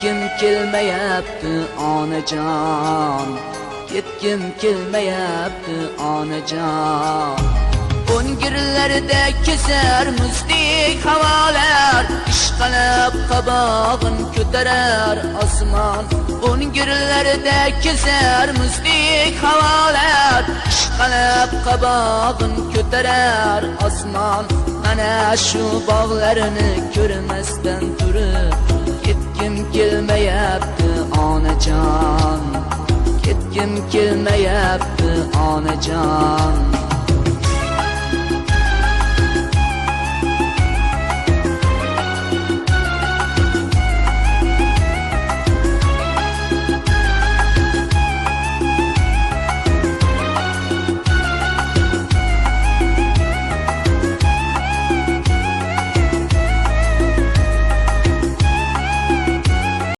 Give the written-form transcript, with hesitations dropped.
Kim kelmayapti onajon, ketgim kelmayapti onajon. O'ngirlarda kesar muzdek havolar, ishqalab qabog'in ko'tarar osmon. O'ngirlarda kesar muzdek havolar, ishqalab qabog'in ko'tarar osmon. Mana shu bog'larni ko'rmasdan turib ketgim kelmayapti onajon, ketgim kelmayapti onajon.